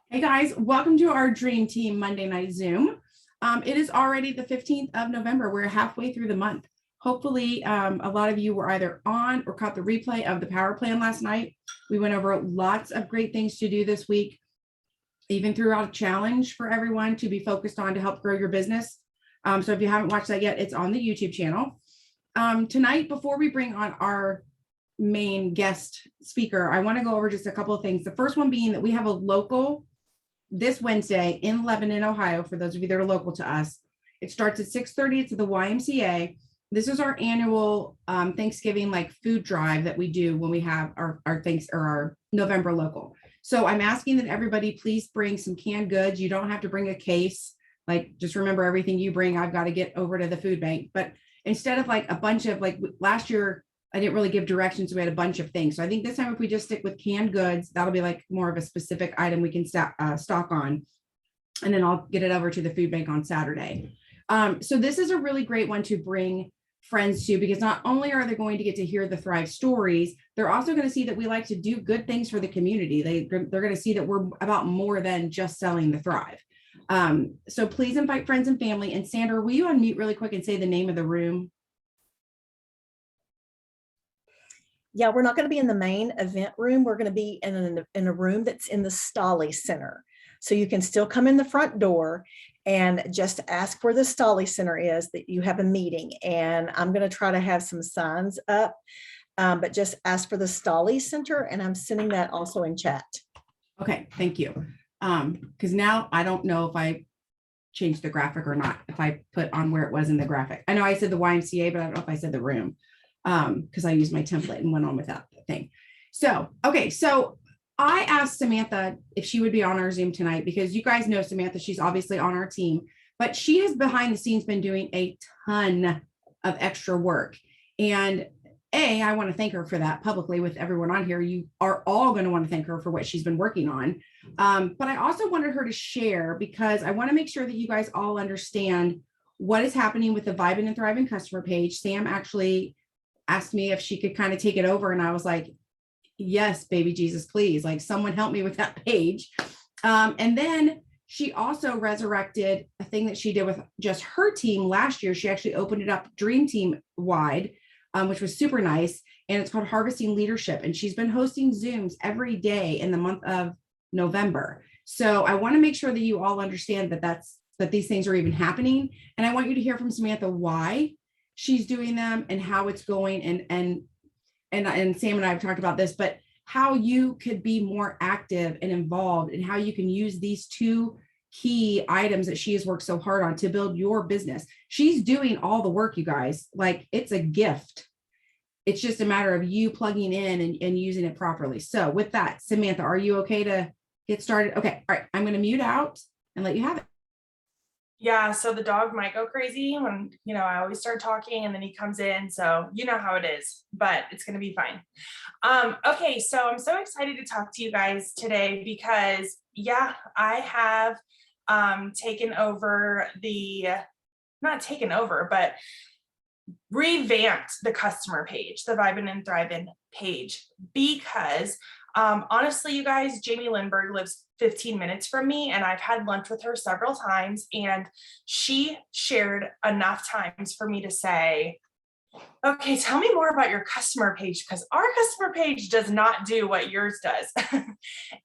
Hey guys, welcome to our Dream Team Monday Night Zoom. It is already the 15th of November. We're halfway through the month. Hopefully, a lot of you were either on or caught the replay of the Power Plan last night. We went over lots of great things to do this week, even threw out a challenge for everyone to be focused on to help grow your business. So if you haven't watched that yet, it's on the YouTube channel. Tonight, before we bring on our main guest speaker, I want to go over just a couple of things. The first one being that we have a local this Wednesday in Lebanon, Ohio, for those of you that are local to us. It starts at 6:30. It's at the YMCA. This is our annual Thanksgiving food drive that we do when we have our our November local. So I'm asking that everybody please bring some canned goods. You don't have to bring a case. Just remember, everything you bring, I've got to get over to the food bank. But instead of a bunch of last year, I didn't really give directions. We had a bunch of things. So I think this time, if we just stick with canned goods, that'll be more of a specific item we can stock on. And then I'll get it over to the food bank on Saturday. So this is a really great one to bring friends to, because not only are they going to get to hear the Thrive stories, they're also going to see that we like to do good things for the community. They're going to see that we're about more than just selling the Thrive. So please invite friends and family. And Sandra, will you unmute really quick and say the name of the room? Yeah, we're not going to be in the main event room. We're going to be in a room that's in the Stolly Center. So you can still come in the front door and just ask where the Stolly Center is, that you have a meeting. And I'm going to try to have some signs up, but just ask for the Stolly Center, and I'm sending that also in chat. Okay, thank you. Because now I don't know if I changed the graphic or not, if I put on where it was in the graphic. I know I said the YMCA, but I don't know if I said the room. Because I used my template and went on without the thing. So, okay. So I asked Samantha if she would be on our Zoom tonight, because you guys know Samantha, she's obviously on our team, but she has behind the scenes been doing a ton of extra work. And I want to thank her for that publicly with everyone on here. You are all going to want to thank her for what she's been working on. But I also wanted her to share, because I want to make sure that you guys all understand what is happening with the Vibin' and Thriving customer page. Sam actually asked me if she could kind of take it over. And I was like, yes, baby Jesus, please, someone help me with that page. And then she also resurrected a thing that she did with just her team last year. She actually opened it up Dream Team wide, which was super nice. And it's called Harvesting Leadership. And she's been hosting Zooms every day in the month of November. So I want to make sure that you all understand that these things are even happening. And I want you to hear from Samantha why she's doing them and how it's going. And Sam and I have talked about this, but how you could be more active and involved, and how you can use these two key items that she has worked so hard on to build your business. She's doing all the work, you guys. It's a gift. It's just a matter of you plugging in and using it properly. So with that, Samantha, are you okay to get started? Okay. All right. I'm going to mute out and let you have it. Yeah, so the dog might go crazy when, I always start talking and then he comes in. So you know how it is, but it's going to be fine. Okay, so I'm so excited to talk to you guys today because, I have but revamped the customer page, the Vibin' and Thrivin' page, because honestly, you guys, Jamie Lindbergh lives 15 minutes from me, and I've had lunch with her several times, and she shared enough times for me to say, okay, tell me more about your customer page, because our customer page does not do what yours does.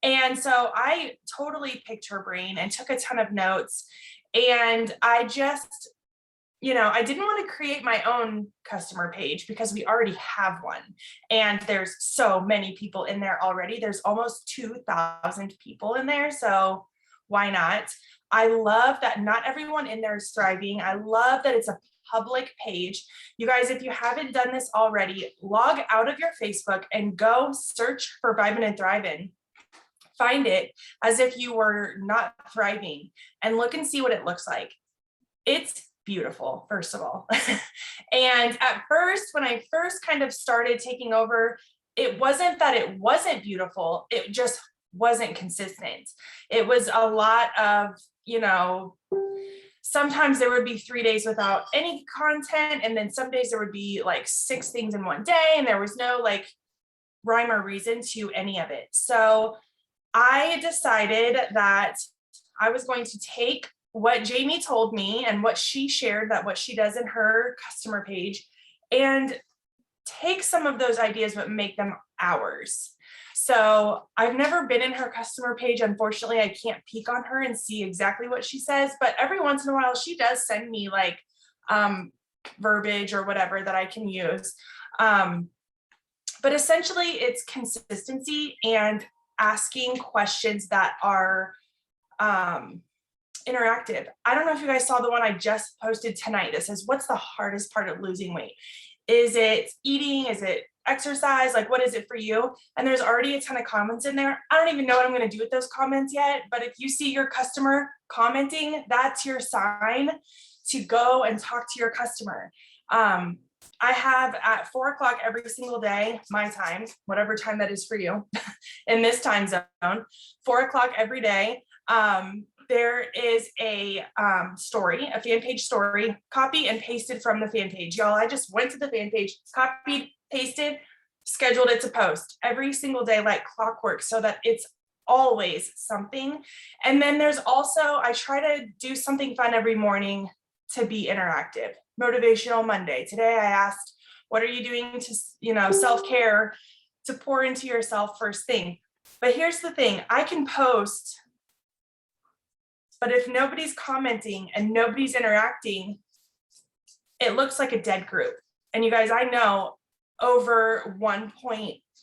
And so I totally picked her brain and took a ton of notes, and I just I didn't want to create my own customer page because we already have one. And there's so many people in there already. There's almost 2,000 people in there. So why not? I love that not everyone in there is thriving. I love that it's a public page. You guys, if you haven't done this already, log out of your Facebook and go search for Vibin' and Thrivin'. Find it as if you were not thriving and look and see what it looks like. It's beautiful, first of all. And at first, when I first kind of started taking over, it wasn't that it wasn't beautiful, it just wasn't consistent. It was a lot of, sometimes there would be 3 days without any content, and then some days there would be 6 things in one day, and there was no rhyme or reason to any of it. So I decided that I was going to take what Jamie told me and what she shared, that what she does in her customer page, and take some of those ideas but make them ours. So I've never been in her customer page. Unfortunately, I can't peek on her and see exactly what she says, but every once in a while she does send me like verbiage or whatever that I can use. But essentially it's consistency and asking questions that are interactive. I don't know if you guys saw the one I just posted tonight that says, what's the hardest part of losing weight? Is it eating? Is it exercise? Like, what is it for you? And there's already a ton of comments in there. I don't even know what I'm going to do with those comments yet, but if you see your customer commenting, that's your sign to go and talk to your customer. I have at 4 o'clock every single day, my time, whatever time that is for you in this time zone, 4 o'clock every day. There is a story, a fan page story, copy and pasted from the fan page. Y'all, I just went to the fan page, copied, pasted, scheduled it to post every single day like clockwork so that it's always something. And then there's also, I try to do something fun every morning to be interactive. Motivational Monday. Today I asked, what are you doing to, self-care, to pour into yourself first thing? But here's the thing, I can post, but if nobody's commenting and nobody's interacting, it looks like a dead group. And you guys, I know over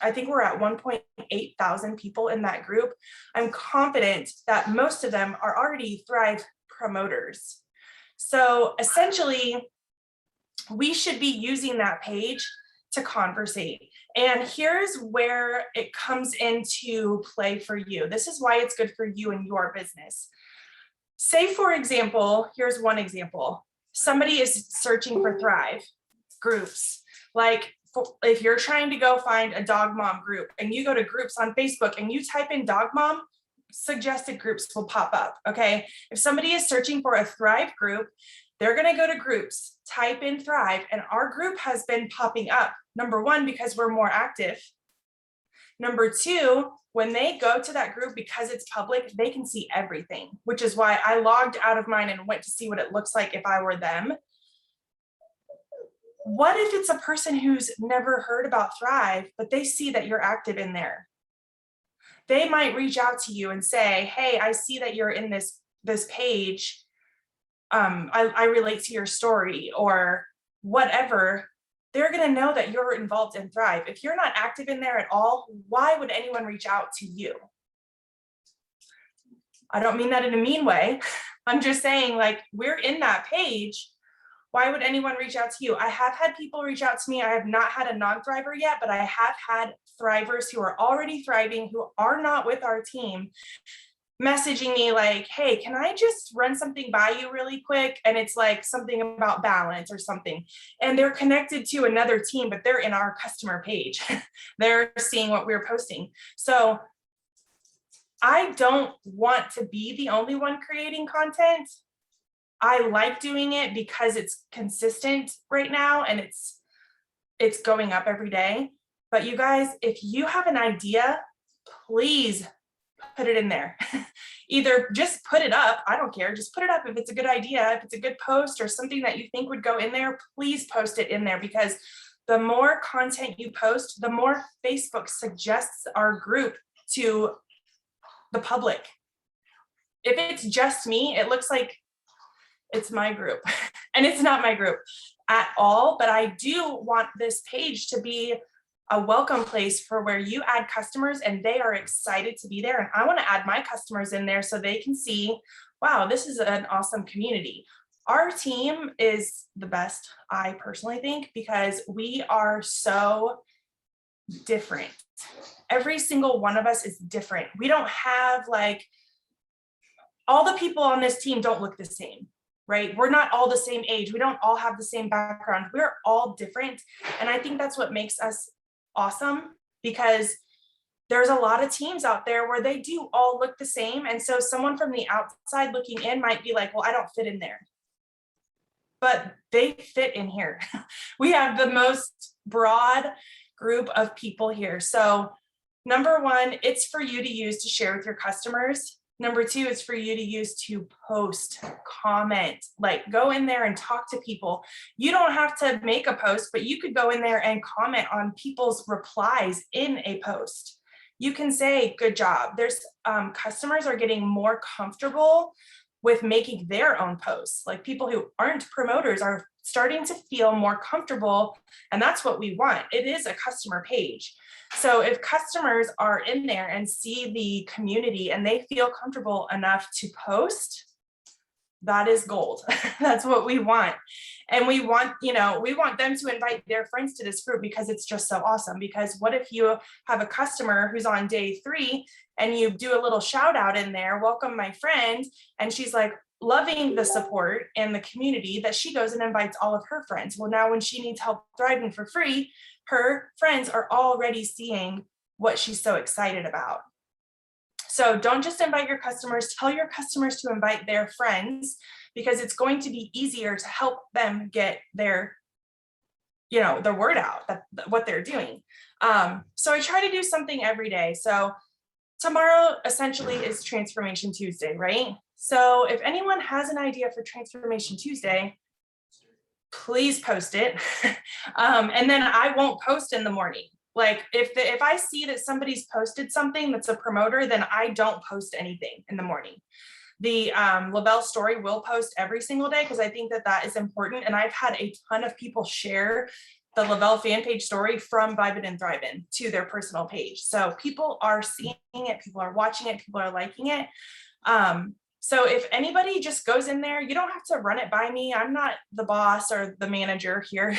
I think we're at 1.8 thousand people in that group. I'm confident that most of them are already Thrive promoters. So essentially, we should be using that page to conversate. And here's where it comes into play for you. This is why it's good for you and your business. Say, for example, here's one example. Somebody is searching for Thrive groups. Like if you're trying to go find a dog mom group and you go to groups on Facebook and you type in dog mom, suggested groups will pop up, okay? If somebody is searching for a Thrive group, they're gonna go to groups, type in Thrive, and our group has been popping up. Number one, because we're more active. Number two, when they go to that group, because it's public, they can see everything, which is why I logged out of mine and went to see what it looks like if I were them. What if it's a person who's never heard about Thrive, but they see that you're active in there? They might reach out to you and say, hey, I see that you're in this page. I relate to your story or whatever. They're going to know that you're involved in Thrive. If you're not active in there at all, why would anyone reach out to you? I don't mean that in a mean way. I'm just saying, like, we're in that page. Why would anyone reach out to you? I have had people reach out to me. I have not had a non-thriver yet, but I have had thrivers who are already thriving, who are not with our team, messaging me like, hey, can I just run something by you really quick? And it's like something about balance or something. And they're connected to another team, but they're in our customer page. They're seeing what we're posting. So I don't want to be the only one creating content. I like doing it because it's consistent right now and it's going up every day. But you guys, if you have an idea, please put it in there. Either just put it up. I don't care. Just put it up. If it's a good idea, if it's a good post or something that you think would go in there, please post it in there, because the more content you post, the more Facebook suggests our group to the public. If it's just me, it looks like it's my group and it's not my group at all. But I do want this page to be a welcome place for where you add customers and they are excited to be there. And I want to add my customers in there so they can see, wow, this is an awesome community. Our team is the best, I personally think, because we are so different. Every single one of us is different. We don't have like, all the people on this team don't look the same, right? We're not all the same age. We don't all have the same background. We're all different. And I think that's what makes us awesome, because there's a lot of teams out there where they do all look the same. And so someone from the outside looking in might be like, well, I don't fit in there. But they fit in here. We have the most broad group of people here. So Number one, it's for you to use to share with your customers. Number two, it's for you to use to post, comment, like go in there and talk to people. You don't have to make a post, but you could go in there and comment on people's replies in a post. You can say, good job. There's customers are getting more comfortable with making their own posts. Like people who aren't promoters are starting to feel more comfortable. And that's what we want. It is a customer page. So if customers are in there and see the community and they feel comfortable enough to post, that is gold. That's what we want. And we want, we want them to invite their friends to this group because it's just so awesome. Because what if you have a customer who's on day 3 and you do a little shout out in there, welcome my friend, and she's like loving the support and the community that she goes and invites all of her friends. Well, now when she needs help thriving for free, her friends are already seeing what she's so excited about. So don't just invite your customers, tell your customers to invite their friends, because it's going to be easier to help them get their, the word out, that what they're doing. So I try to do something every day. So tomorrow essentially is Transformation Tuesday, right? So if anyone has an idea for Transformation Tuesday, please post it. And then I won't post in the morning. Like if I see that somebody's posted something that's a promoter, then I don't post anything in the morning. The Lavelle story will post every single day because I think that that is important. And I've had a ton of people share the Lavelle fan page story from Vibin' and Thrivin' to their personal page. So people are seeing it, people are watching it, people are liking it. So if anybody just goes in there, you don't have to run it by me. I'm not the boss or the manager here.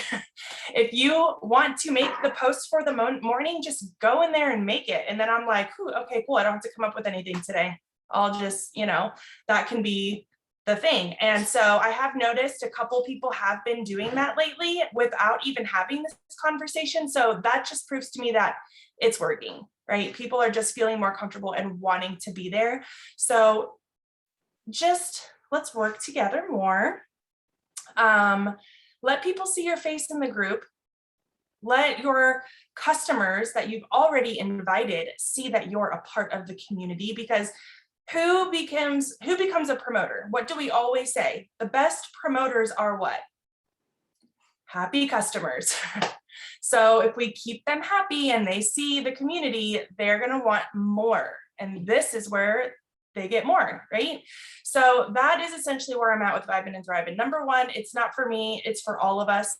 If you want to make the post for the morning, just go in there and make it. And then I'm like, okay, cool. I don't have to come up with anything today. I'll just, that can be the thing. And so I have noticed a couple people have been doing that lately without even having this conversation. So that just proves to me that it's working, right? People are just feeling more comfortable and wanting to be there. So just let's work together more. Let people see your face in the group. Let your customers that you've already invited see that you're a part of the community, because who becomes a promoter? What do we always say? The best promoters are what? Happy customers. So if we keep them happy and they see the community, they're going to want more. And this is where they get more, right? So that is essentially where I'm at with Vibin' and Thrivin'. Number one, it's not for me, it's for all of us.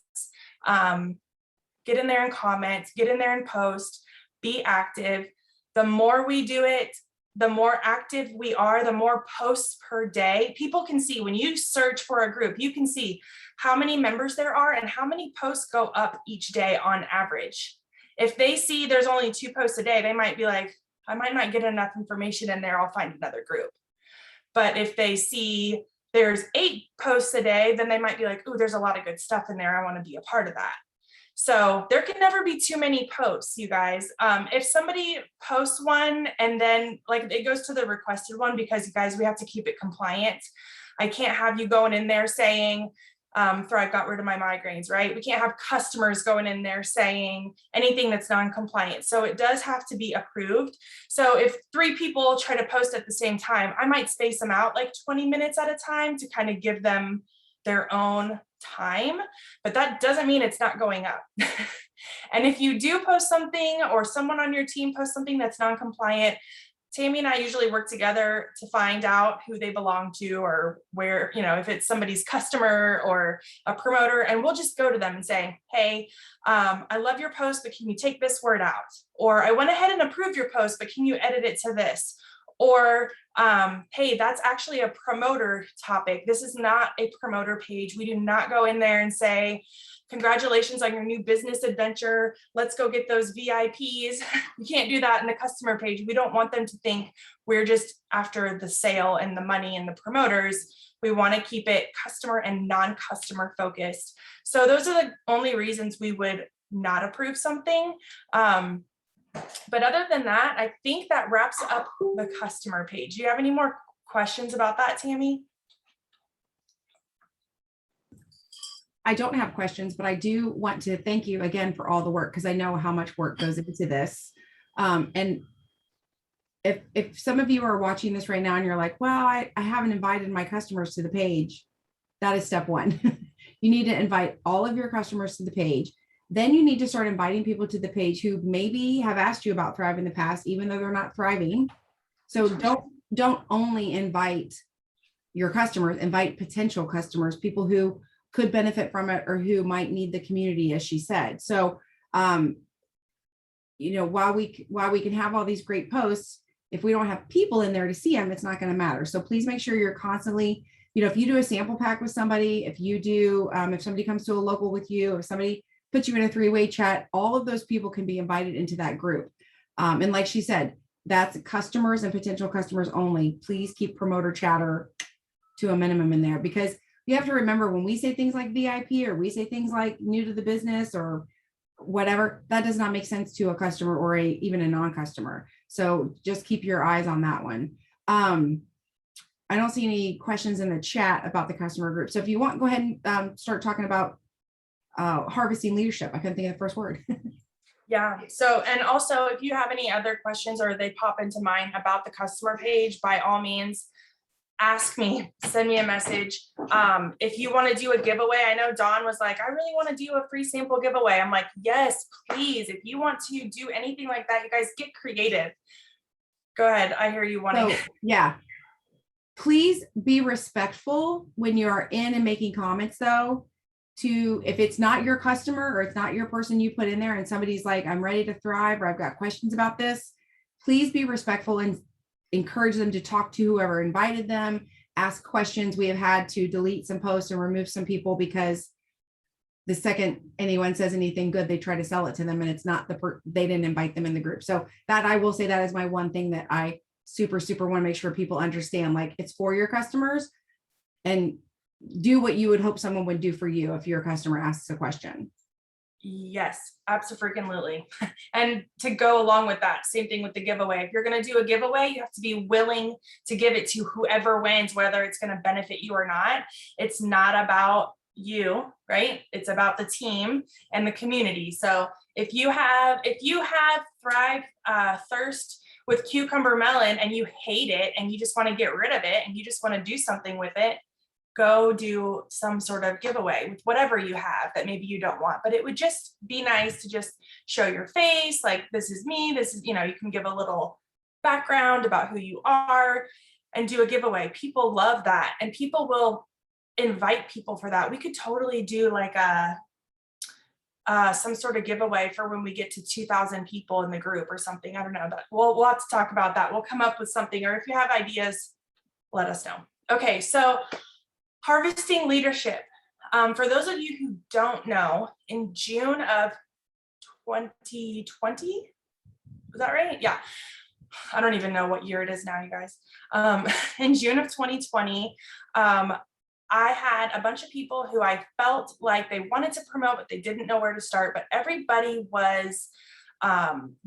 Get in there and comment, get in there and post, be active. The more we do it, the more active we are, the more posts per day. People can see when you search for a group, you can see how many members there are and how many posts go up each day on average. If they see there's only 2 posts a day, they might be like, I might not get enough information in there, I'll find another group. But if they see there's 8 posts a day, then they might be like, oh, there's a lot of good stuff in there, I want to be a part of that. So there can never be too many posts, you guys. If somebody posts one and then like it goes to the requested one, because you guys, we have to keep it compliant. I can't have you going in there saying, Thrive got rid of my migraines, right? We can't have customers going in there saying anything that's non-compliant. So it does have to be approved. So if 3 people try to post at the same time, I might space them out like 20 minutes at a time to kind of give them their own time, but that doesn't mean it's not going up. And if you do post something or someone on your team posts something that's non-compliant, Tammy and I usually work together to find out who they belong to or where, if it's somebody's customer or a promoter, and we'll just go to them and say, hey, I love your post, but can you take this word out? Or I went ahead and approved your post, but can you edit it to this? Or, hey, that's actually a promoter topic. This is not a promoter page. We do not go in there and say, congratulations on your new business adventure. Let's go get those VIPs. We can't do that in the customer page. We don't want them to think we're just after the sale and the money and the promoters. We want to keep it customer and non-customer focused. So those are the only reasons we would not approve something. But other than that, I think that wraps up the customer page. Do you have any more questions about that, Tammy? I don't have questions, but I do want to thank you again for all the work, because I know how much work goes into this. And if some of you are watching this right now and you're like, well, I haven't invited my customers to the page, that is step one. You need to invite all of your customers to the page. Then you need to start inviting people to the page who maybe have asked you about Thrive in the past, even though they're not thriving. So don't only invite your customers, invite potential customers, people who could benefit from it or who might need the community, as she said. So, while we can have all these great posts, if we don't have people in there to see them, it's not going to matter. So please make sure you're constantly, if you do a sample pack with somebody, if you do, if somebody comes to a local with you, if somebody puts you in a three-way chat, all of those people can be invited into that group. And like she said, that's customers and potential customers only. Please keep promoter chatter to a minimum in there, because you have to remember, when we say things like VIP or we say things like new to the business or whatever, that does not make sense to a customer or even a non-customer. So just keep your eyes on that one. I don't see any questions in the chat about the customer group. So if you want, go ahead and start talking about harvesting leadership. I couldn't think of the first word. Yeah. So, and also if you have any other questions or they pop into mind about the customer page, by all means, ask me, send me a message. If you want to do a giveaway, I know Dawn was like, I really want to do a free sample giveaway. I'm like, yes, please. If you want to do anything like that, you guys get creative. Go ahead. I hear you wanting. So, yeah. Please be respectful when you're in and making comments, though, if it's not your customer or it's not your person you put in there and somebody's like, I'm ready to thrive, or I've got questions about this, please be respectful and encourage them to talk to whoever invited them, ask questions. We have had to delete some posts and remove some people because the second anyone says anything good, they try to sell it to them, and it's not they didn't invite them in the group. So that, I will say, that is my one thing that I super want to make sure people understand. Like, it's for your customers, and do what you would hope someone would do for you if your customer asks a question. Yes, absolutely. And to go along with that, same thing with the giveaway. If you're going to do a giveaway, you have to be willing to give it to whoever wins, whether it's going to benefit you or not. It's not about you, right? It's about the team and the community. So if you have Thrive Thirst with cucumber melon and you hate it and you just want to get rid of it and you just want to do something with it, go do some sort of giveaway with whatever you have that maybe you don't want. But it would just be nice to just show your face, like, this is me, this is, you can give a little background about who you are and do a giveaway. People love that, and people will invite people for that. We could totally do like some sort of giveaway for when we get to 2,000 people in the group or something. I don't know, but we'll have to talk about that. We'll come up with something, or if you have ideas, let us know. Okay, so harvesting leadership. For those of you who don't know, in June of 2020, was that right? Yeah. I don't even know what year it is now, you guys. In June of 2020, I had a bunch of people who I felt like they wanted to promote, but they didn't know where to start, but everybody was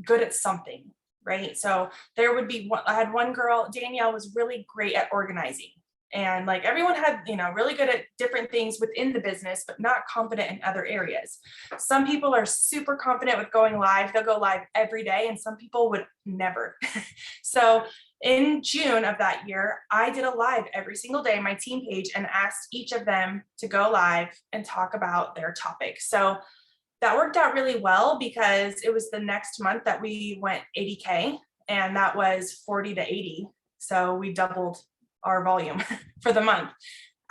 good at something, right? So there would be, I had one girl, Danielle, was really great at organizing. And like, everyone had, really good at different things within the business, but not confident in other areas. Some people are super confident with going live. They'll go live every day, and some people would never. So in June of that year, I did a live every single day on my team page and asked each of them to go live and talk about their topic. So that worked out really well, because it was the next month that we went 80K, and that was 40 to 80. So we doubled our volume for the month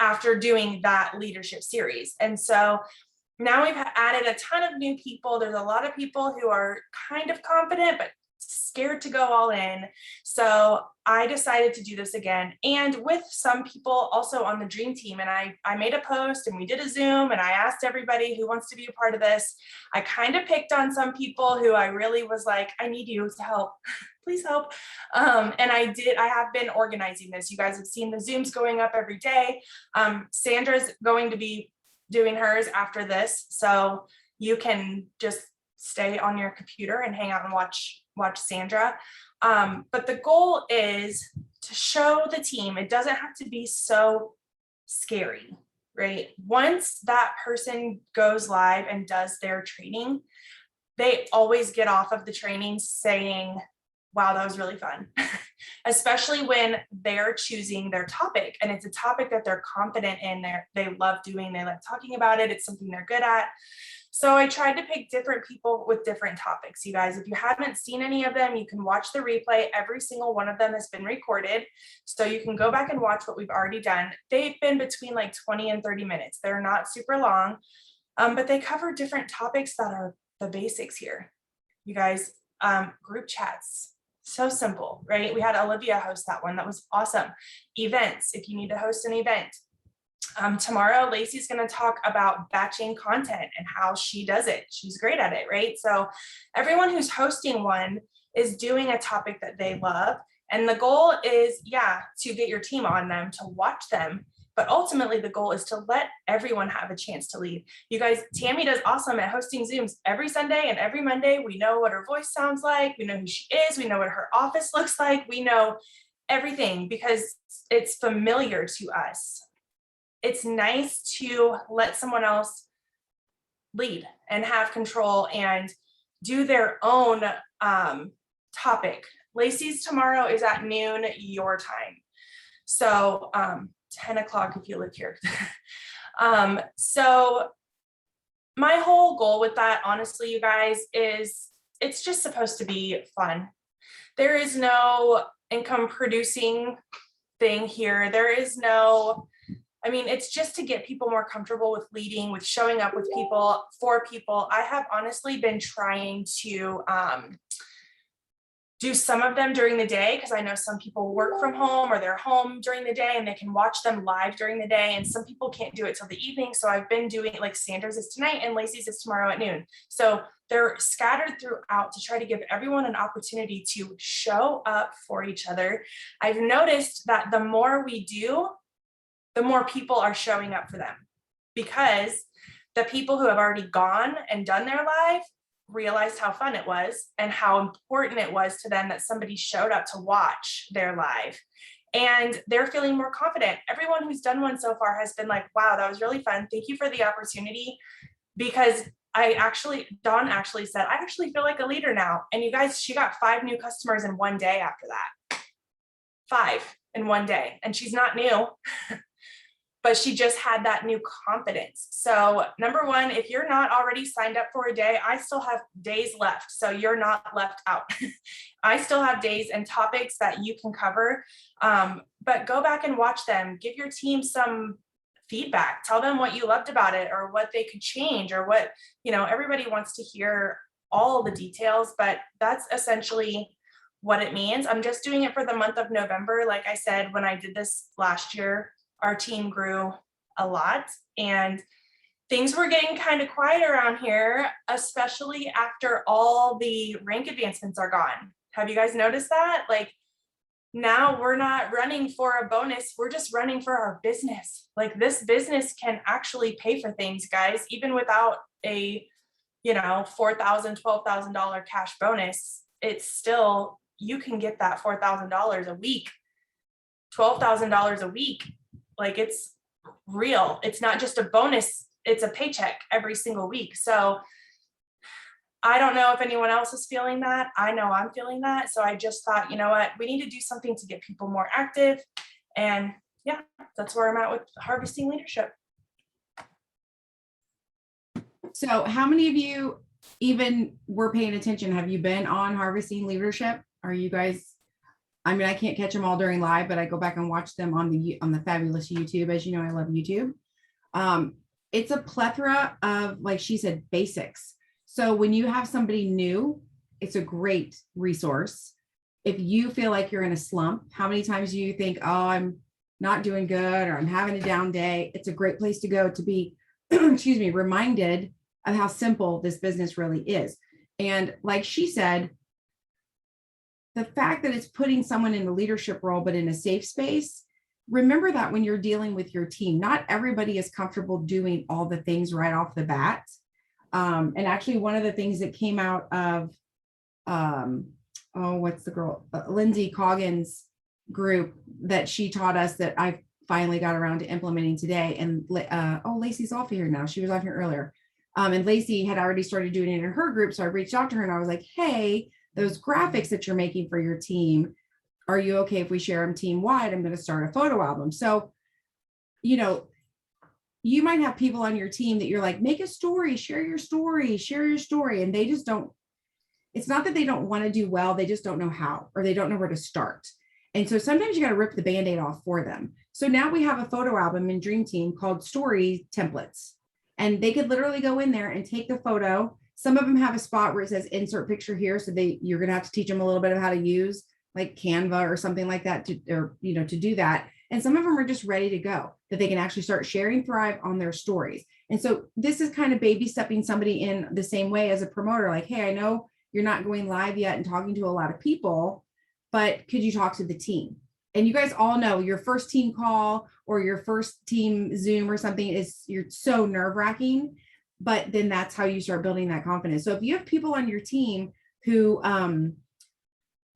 after doing that leadership series. And so now we've added a ton of new people. There's a lot of people who are kind of confident, but scared to go all in. So I decided to do this again, and with some people also on the dream team. And I made a post, and we did a Zoom, and I asked everybody who wants to be a part of this. I kind of picked on some people who I really was like, I need you to help. Please help. And I have been organizing this. You guys have seen the Zooms going up every day. Sandra's going to be doing hers after this. So you can just stay on your computer and hang out and watch Sandra. But the goal is to show the team, it doesn't have to be so scary, right? Once that person goes live and does their training, they always get off of the training saying, wow, that was really fun, especially when they're choosing their topic and it's a topic that they're confident in, they love doing, they like talking about it, it's something they're good at. So I tried to pick different people with different topics. You guys, if you haven't seen any of them, you can watch the replay. Every single one of them has been recorded. So you can go back and watch what we've already done. They've been between like 20 and 30 minutes. They're not super long, but they cover different topics that are the basics here. You guys, group chats, so simple, right? We had Olivia host that one. That was awesome. Events, if you need to host an event. Tomorrow, Lacey's going to talk about batching content and how she does it. She's great at it, right? So everyone who's hosting one is doing a topic that they love. And the goal is, to get your team on them, to watch them. But ultimately, the goal is to let everyone have a chance to lead. You guys, Tammy does awesome at hosting Zooms every Sunday and every Monday. We know what her voice sounds like. We know who she is. We know what her office looks like. We know everything because it's familiar to us. It's nice to let someone else lead and have control and do their own topic. Lacey's tomorrow is at noon your time. So 10 o'clock if you live here. So my whole goal with that, honestly, you guys, is it's just supposed to be fun. There is no income producing thing here. There is no, it's just to get people more comfortable with leading, with showing up with people, for people. I have honestly been trying to do some of them during the day because I know some people work from home or they're home during the day and they can watch them live during the day. And some people can't do it till the evening. So I've been doing like Sanders is tonight and Lacey's is tomorrow at noon. So they're scattered throughout to try to give everyone an opportunity to show up for each other. I've noticed that the more we do, the more people are showing up for them because the people who have already gone and done their live realized how fun it was and how important it was to them that somebody showed up to watch their live, and they're feeling more confident. Everyone who's done one so far has been like, wow, that was really fun. Thank you for the opportunity. Because Dawn actually said, I actually feel like a leader now. And you guys, she got 5 new customers in one day after that. 5 in one day. And she's not new. But she just had that new confidence. So number one, if you're not already signed up for a day, I still have days left. So you're not left out. I still have days and topics that you can cover, but go back and watch them. Give your team some feedback. Tell them what you loved about it or what they could change or what, everybody wants to hear all the details, but that's essentially what it means. I'm just doing it for the month of November. Like I said, when I did this last year, our team grew a lot and things were getting kind of quiet around here, especially after all the rank advancements are gone. Have you guys noticed that? Like now we're not running for a bonus. We're just running for our business. Like this business can actually pay for things, guys, even without a, $4,000, $12,000 cash bonus. It's still, you can get that $4,000 a week, $12,000 a week. Like it's real. It's not just a bonus. It's a paycheck every single week. So I don't know if anyone else is feeling that. I know I'm feeling that. So I just thought, you know what, we need to do something to get people more active. And that's where I'm at with harvesting leadership. So how many of you even were paying attention? Have you been on harvesting leadership? Are you guys, I can't catch them all during live, but I go back and watch them on the fabulous YouTube. As you know, I love YouTube. It's a plethora of, like she said, basics. So when you have somebody new, it's a great resource. If you feel like you're in a slump, how many times do you think, oh, I'm not doing good or I'm having a down day? It's a great place to go to be, reminded of how simple this business really is. And like she said, the fact that it's putting someone in the leadership role, but in a safe space, remember that when you're dealing with your team, not everybody is comfortable doing all the things right off the bat. And actually one of the things that came out of, what's the girl, Lindsay Coggins group that she taught us that I finally got around to implementing today. And Lacey's off here now. She was off here earlier. And Lacey had already started doing it in her group. So I reached out to her and I was like, hey, those graphics that you're making for your team, are you okay if we share them team wide? I'm going to start a photo album. So, you know, you might have people on your team that you're like, make a story, share your story, share your story. And they just don't, it's not that they don't want to do well, they just don't know how, or they don't know where to start. And so sometimes you got to rip the Band-Aid off for them. So now we have a photo album in Dream Team called Story Templates. And they could literally go in there and take the photo. Some of them have a spot where it says insert picture here. So you're going to have to teach them a little bit of how to use like Canva or something like that to do that. And some of them are just ready to go, that they can actually start sharing Thrive on their stories. And so this is kind of baby stepping somebody in the same way as a promoter, like, hey, I know you're not going live yet and talking to a lot of people, but could you talk to the team? And you guys all know your first team call or your first team Zoom or something you're so nerve wracking, but then that's how you start building that confidence. So if you have people on your team who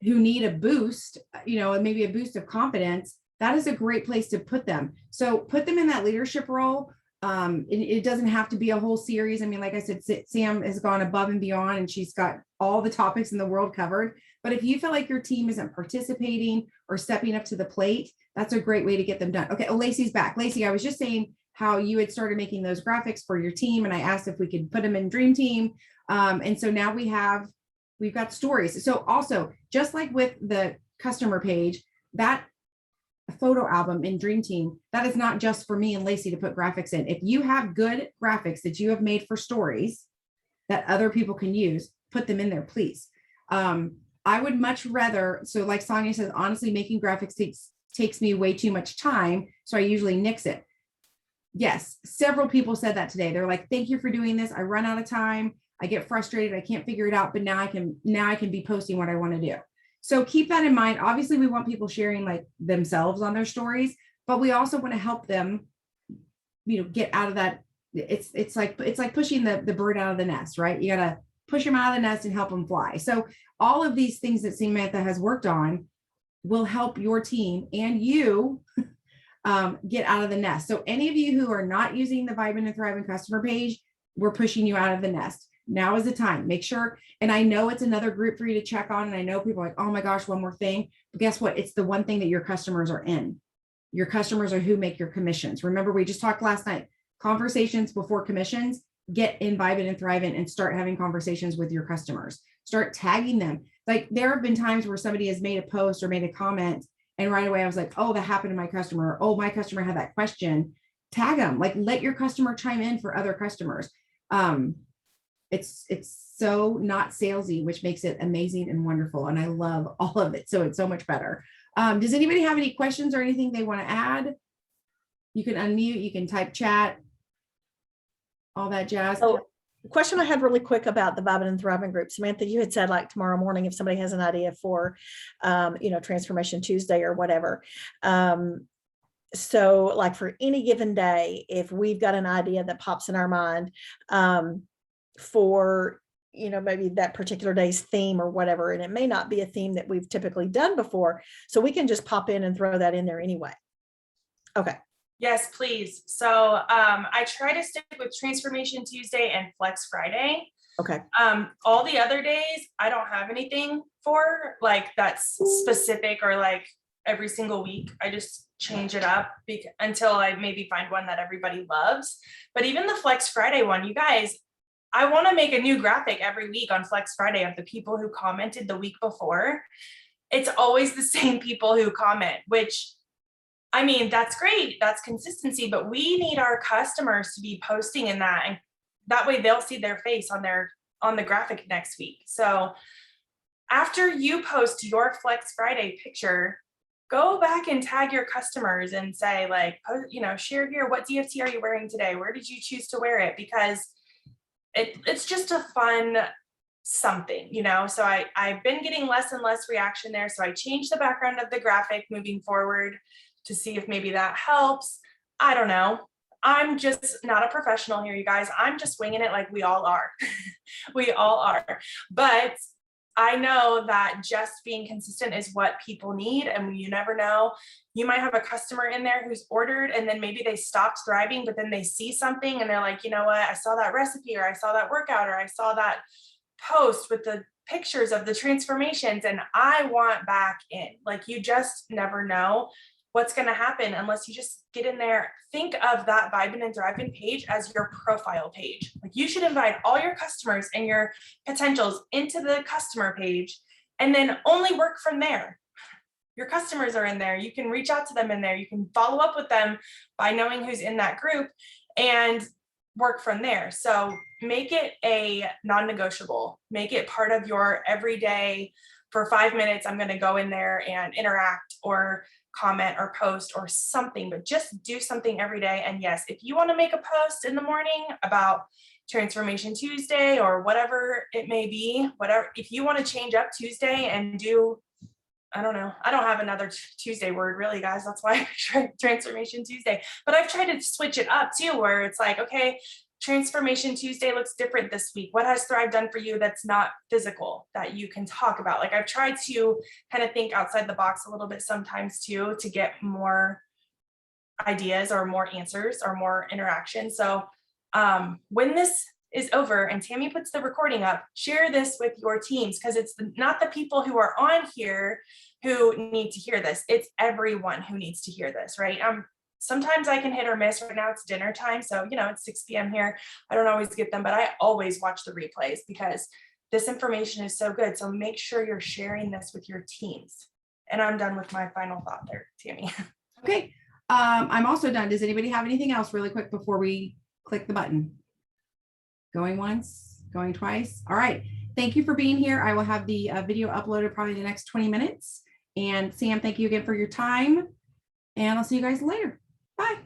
need a boost, maybe a boost of confidence, that is a great place to put them. So put them in that leadership role. It doesn't have to be a whole series. I mean, like I said, Sam has gone above and beyond and she's got all the topics in the world covered. But if you feel like your team isn't participating or stepping up to the plate, that's a great way to get them done. Okay. Oh, Lacey's back. Lacey, I was just saying how you had started making those graphics for your team. And I asked if we could put them in Dream Team. And so now we've got stories. So also, just like with the customer page, that photo album in Dream Team, that is not just for me and Lacey to put graphics in. If you have good graphics that you have made for stories that other people can use, put them in there, please. I would much rather, so like Sonia says, honestly, making graphics takes me way too much time. So I usually nix it. Yes, several people said that today. They're like, thank you for doing this. I run out of time. I get frustrated. I can't figure it out, but now I can be posting what I want to do. So keep that in mind. Obviously, we want people sharing like themselves on their stories, but we also want to help them, get out of that. It's like pushing the bird out of the nest, right? You got to push them out of the nest and help them fly. So all of these things that Samantha has worked on will help your team and you get out of the nest. So any of you who are not using the Vibin and Thriving customer page, we're pushing you out of the nest. Now is the time. Make sure, and I know it's another group for you to check on, and I know people are like, oh my gosh, one more thing. But guess what? It's the one thing that your customers are in. Your customers are who make your commissions. Remember, we just talked last night, conversations before commissions. Get in Vibin and Thriving and start having conversations with your customers. Start tagging them. Like there have been times where somebody has made a post or made a comment, and right away I was like, oh, that happened to my customer. Oh, my customer had that question. Tag them. Like let your customer chime in for other customers. It's so not salesy, which makes it amazing and wonderful. And I love all of it. So it's so much better. Does anybody have any questions or anything they want to add? You can unmute, you can type chat, all that jazz. Oh, the question I had really quick about the Vibin and Thriving group, Samantha, you had said like tomorrow morning, if somebody has an idea for, Transformation Tuesday or whatever. So like for any given day, if we've got an idea that pops in our mind, for maybe that particular day's theme or whatever, and it may not be a theme that we've typically done before, so we can just pop in and throw that in there anyway. Okay. Yes, please. So I try to stick with Transformation Tuesday and Flex Friday. Okay. All the other days I don't have anything for like that's specific or like every single week. I just change it up until I maybe find one that everybody loves. But even the Flex Friday one, you guys, I want to make a new graphic every week on Flex Friday of the people who commented the week before. It's always the same people who comment, which, I mean, that's great. That's consistency, but we need our customers to be posting in that. And that way they'll see their face on the graphic next week. So after you post your Flex Friday picture, go back and tag your customers and say like, share here. What DFT are you wearing today? Where did you choose to wear it? Because it's just a fun something, so I've been getting less and less reaction there. So I changed the background of the graphic moving forward to see if maybe that helps. I don't know. I'm just not a professional here, you guys. I'm just winging it like we all are. We all are. But I know that just being consistent is what people need, and you never know. You might have a customer in there who's ordered and then maybe they stopped thriving, but then they see something and they're like, you know what, I saw that recipe, or I saw that workout, or I saw that post with the pictures of the transformations and I want back in. Like, you just never know what's going to happen unless you just get in there. Think of that Vibin' and Thrivin' page as your profile page. Like, you should invite all your customers and your potentials into the customer page and then only work from there. Your customers are in there. You can reach out to them in there. You can follow up with them by knowing who's in that group and work from there. So make it a non-negotiable, make it part of your everyday. For 5 minutes, I'm going to go in there and interact or comment or post or something, but just do something every day. And yes, if you want to make a post in the morning about Transformation Tuesday or whatever it may be, whatever, if you want to change up Tuesday and do, I don't know, I don't have another Tuesday word really, guys. That's why I tried Transformation Tuesday, but I've tried to switch it up too, where it's like, okay, Transformation Tuesday looks different this week. What has Thrive done for you that's not physical that you can talk about? Like, I've tried to kind of think outside the box a little bit sometimes too, to get more ideas or more answers or more interaction. So when this is over and Tammy puts the recording up, share this with your teams, because it's not the people who are on here who need to hear this. It's everyone who needs to hear this, right? Sometimes I can hit or miss. Right now it's dinner time, so it's 6 p.m. here. I don't always get them, but I always watch the replays because this information is so good. So make sure you're sharing this with your teams. And I'm done with my final thought there, Tammy. Okay. I'm also done. Does anybody have anything else really quick before we click the button? Going once, going twice. All right. Thank you for being here. I will have the video uploaded probably the next 20 minutes. And Sam, thank you again for your time. And I'll see you guys later. Bye.